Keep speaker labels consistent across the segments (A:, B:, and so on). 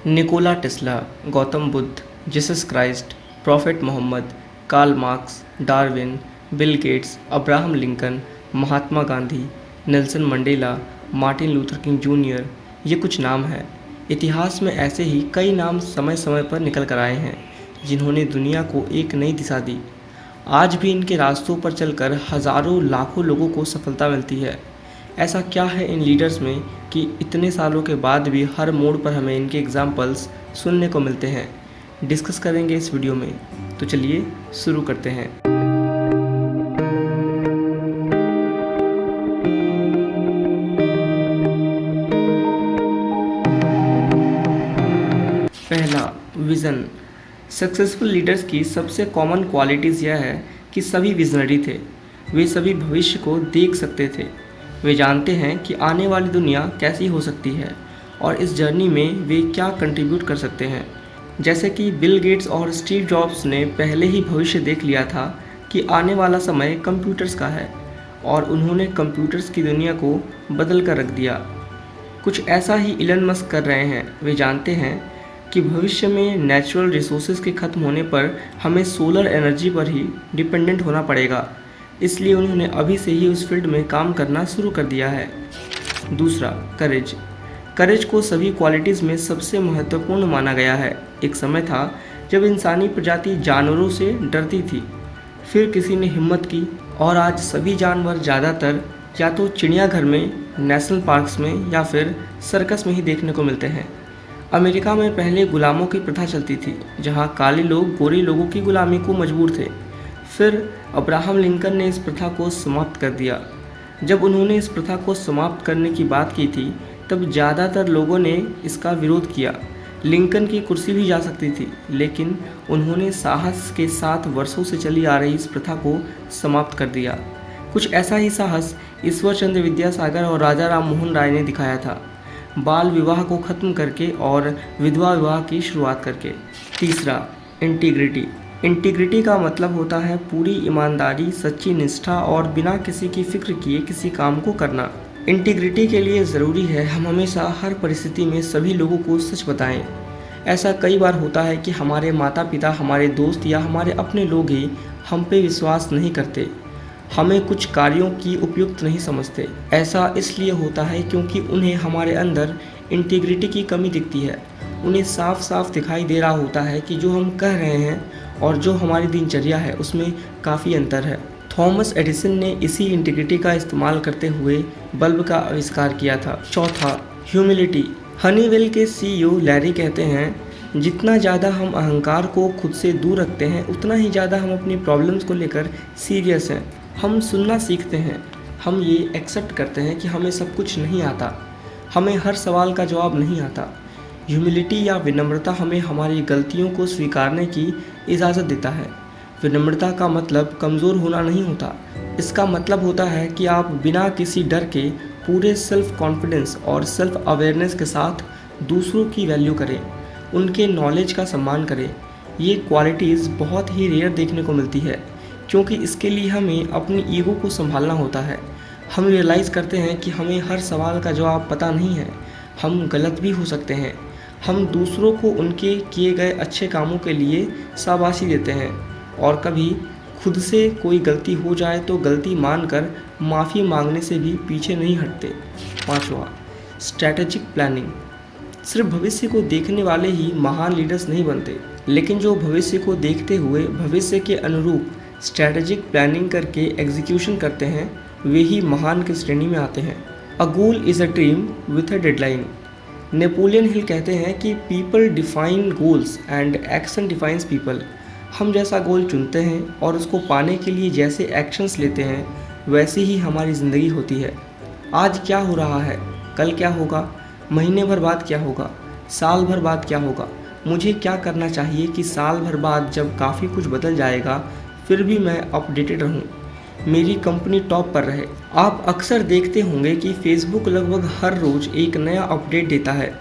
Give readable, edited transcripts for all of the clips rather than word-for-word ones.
A: Nicola Tesla, Gautam Buddha, Jesus Christ, prophet Mohammed, Karl Marx, Darwin, Bill Gates, Abraham Lincoln, Mahatma Gandhi, Nelson Mandela, Martin Luther King junior, ये कुछ नाम हैं। इतिहास में ऐसे ही कई नाम समय समय पर निकल कर आए हैं जिन्होंने दुनिया को एक नई दिशा दी। आज भी इनके रास्तों पर चलकर हज़ारों लाखों लोगों को सफलता मिलती है। ऐसा क्या है इन लीडर्स में कि इतने सालों के बाद भी हर मोड़ पर हमें इनके एग्जाम्पल्स सुनने को मिलते हैं। डिस्कस करेंगे इस वीडियो में, तो चलिए शुरू करते हैं। पहला, विज़न। सक्सेसफुल लीडर्स की सबसे कॉमन क्वालिटीज़ यह है कि सभी विजनरी थे। वे सभी भविष्य को देख सकते थे। वे जानते हैं कि आने वाली दुनिया कैसी हो सकती है और इस जर्नी में वे क्या कंट्रीब्यूट कर सकते हैं। जैसे कि बिल गेट्स और स्टीव जॉब्स ने पहले ही भविष्य देख लिया था कि आने वाला समय कंप्यूटर्स का है और उन्होंने कंप्यूटर्स की दुनिया को बदल कर रख दिया। कुछ ऐसा ही इलन मस्क कर रहे हैं। वे जानते हैं कि भविष्य में नेचुरल रिसोर्सेज के ख़त्म होने पर हमें सोलर एनर्जी पर ही डिपेंडेंट होना पड़ेगा, इसलिए उन्होंने अभी से ही उस फील्ड में काम करना शुरू कर दिया है। दूसरा, करेज। करेज को सभी क्वालिटीज़ में सबसे महत्वपूर्ण माना गया है। एक समय था जब इंसानी प्रजाति जानवरों से डरती थी, फिर किसी ने हिम्मत की और आज सभी जानवर ज़्यादातर या तो चिड़ियाघर में, नेशनल पार्क्स में या फिर सर्कस में ही देखने को मिलते हैं। अमेरिका में पहले गुलामों की प्रथा चलती थी, जहां काले लोग गोरे लोगों की गुलामी को मजबूर थे। फिर अब्राहम लिंकन ने इस प्रथा को समाप्त कर दिया। जब उन्होंने इस प्रथा को समाप्त करने की बात की थी, तब ज़्यादातर लोगों ने इसका विरोध किया। लिंकन की कुर्सी भी जा सकती थी, लेकिन उन्होंने साहस के साथ वर्षों से चली आ रही इस प्रथा को समाप्त कर दिया। कुछ ऐसा ही साहस ईश्वर चंद्र विद्यासागर और राजा राम मोहन राय ने दिखाया था, बाल विवाह को ख़त्म करके और विधवा विवाह की शुरुआत करके। तीसरा, इंटीग्रिटी। इंटीग्रिटी का मतलब होता है पूरी ईमानदारी, सच्ची निष्ठा और बिना किसी की फिक्र किए किसी काम को करना। इंटीग्रिटी के लिए ज़रूरी है हम हमेशा हर परिस्थिति में सभी लोगों को सच बताएं। ऐसा कई बार होता है कि हमारे माता पिता, हमारे दोस्त या हमारे अपने लोग ही हम पे विश्वास नहीं करते, हमें कुछ कार्यों की उपयुक्त नहीं समझते। ऐसा इसलिए होता है क्योंकि उन्हें हमारे अंदर इंटीग्रिटी की कमी दिखती है। उन्हें साफ साफ दिखाई दे रहा होता है कि जो हम कह रहे हैं और जो हमारी दिनचर्या है उसमें काफ़ी अंतर है। थॉमस एडिसन ने इसी इंटीग्रिटी का इस्तेमाल करते हुए बल्ब का आविष्कार किया था। चौथा, ह्यूमिलिटी। हनीवेल के सीईओ लैरी कहते हैं, जितना ज़्यादा हम अहंकार को खुद से दूर रखते हैं उतना ही ज़्यादा हम अपनी प्रॉब्लम्स को लेकर सीरियस हैं। हम सुनना सीखते हैं, हम ये एक्सेप्ट करते हैं कि हमें सब कुछ नहीं आता, हमें हर सवाल का जवाब नहीं आता। ह्यूमिलिटी या विनम्रता हमें हमारी गलतियों को स्वीकारने की इजाज़त देता है। विनम्रता का मतलब कमज़ोर होना नहीं होता, इसका मतलब होता है कि आप बिना किसी डर के पूरे सेल्फ कॉन्फिडेंस और सेल्फ अवेयरनेस के साथ दूसरों की वैल्यू करें, उनके नॉलेज का सम्मान करें। ये क्वालिटीज़ बहुत ही रेयर देखने को मिलती है, क्योंकि इसके लिए हमें अपनी ईगो को संभालना होता है। हम रियलाइज़ करते हैं कि हमें हर सवाल का जवाब पता नहीं है, हम गलत भी हो सकते हैं। हम दूसरों को उनके किए गए अच्छे कामों के लिए शाबाशी देते हैं और कभी खुद से कोई गलती हो जाए तो गलती मानकर माफ़ी मांगने से भी पीछे नहीं हटते। पांचवा, स्ट्रैटेजिक प्लानिंग। सिर्फ भविष्य को देखने वाले ही महान लीडर्स नहीं बनते, लेकिन जो भविष्य को देखते हुए भविष्य के अनुरूप स्ट्रैटेजिक प्लानिंग करके एग्जीक्यूशन करते हैं, वे ही महान की श्रेणी में आते हैं। A goal is a dream with a deadline. Napoleon Hill कहते हैं कि people define goals and action defines people. हम जैसा गोल चुनते हैं और उसको पाने के लिए जैसे एक्शंस लेते हैं, वैसी ही हमारी ज़िंदगी होती है। आज क्या हो रहा है, कल क्या होगा, महीने भर बाद क्या होगा, साल भर बाद क्या होगा। मुझे क्या करना चाहिए कि साल भर बाद जब काफ़ी कुछ बदल जाएगा फिर भी मैं अपडेटेड रहूं, मेरी कंपनी टॉप पर रहे। आप अक्सर देखते होंगे कि फेसबुक लगभग हर रोज़ एक नया अपडेट देता है।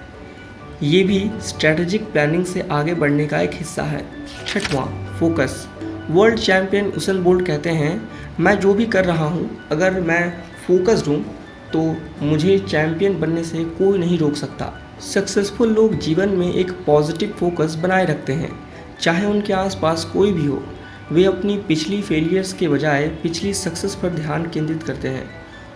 A: ये भी स्ट्रैटेजिक प्लानिंग से आगे बढ़ने का एक हिस्सा है। छठवां, focus. World champion Usain bolt कहते हैं, मैं जो भी कर रहा हूँ अगर मैं फोकस्ड हूँ तो मुझे चैम्पियन बनने से कोई नहीं रोक सकता। सक्सेसफुल लोग जीवन में एक पॉजिटिव फोकस बनाए रखते हैं, चाहे उनके आसपास कोई भी हो। वे अपनी पिछली फेलियर्स के बजाय पिछली सक्सेस पर ध्यान केंद्रित करते हैं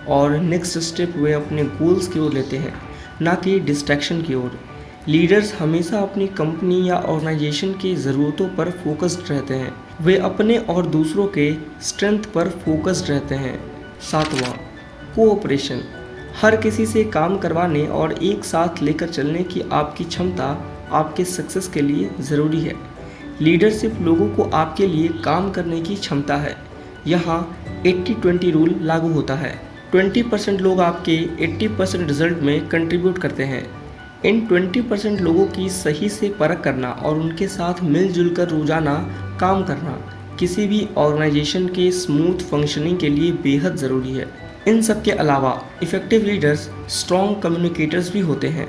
A: और नेक्स्ट स्टेप वे अपने गोल्स की ओर लेते हैं, ना कि डिस्ट्रैक्शन की ओर। लीडर्स हमेशा अपनी कंपनी या ऑर्गेनाइजेशन की ज़रूरतों पर फोकस्ड रहते हैं। वे अपने और दूसरों के स्ट्रेंथ पर फोकस्ड रहते हैं। 7वां, कोऑपरेशन। हर किसी से काम करवाने और एक साथ लेकर चलने की आपकी क्षमता आपके सक्सेस के लिए ज़रूरी है। लीडरशिप लोगों को आपके लिए काम करने की क्षमता है। यहाँ 80-20 रूल लागू होता है। 20% लोग आपके 80% रिजल्ट में कंट्रीब्यूट करते हैं। इन 20% लोगों की सही से परख करना और उनके साथ मिलजुल कर रोज़ाना काम करना किसी भी ऑर्गेनाइजेशन के स्मूथ फंक्शनिंग के लिए बेहद ज़रूरी है। इन सब के अलावा इफ़ेक्टिव लीडर्स स्ट्रॉन्ग कम्युनिकेटर्स भी होते हैं।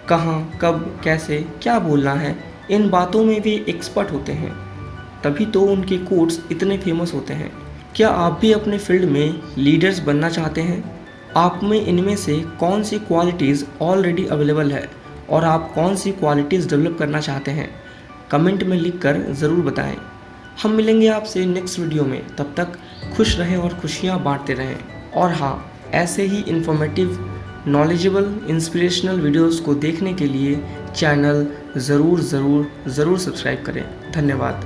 A: कहाँ, कब, कैसे, क्या बोलना है, इन बातों में वे एक्सपर्ट होते हैं, तभी तो उनके कोट्स इतने फेमस होते हैं। क्या आप भी अपने फील्ड में लीडर्स बनना चाहते हैं? आप में इनमें से कौन सी क्वालिटीज़ ऑलरेडी अवेलेबल है और आप कौन सी क्वालिटीज़ डेवलप करना चाहते हैं? कमेंट में लिखकर ज़रूर बताएं। हम मिलेंगे आपसे नेक्स्ट वीडियो में। तब तक खुश रहें और खुशियाँ बांटते रहें। और हाँ, ऐसे ही इन्फॉर्मेटिव, नॉलेजेबल, इंस्पिरेशनल वीडियोस को देखने के लिए चैनल ज़रूर सब्सक्राइब करें। धन्यवाद।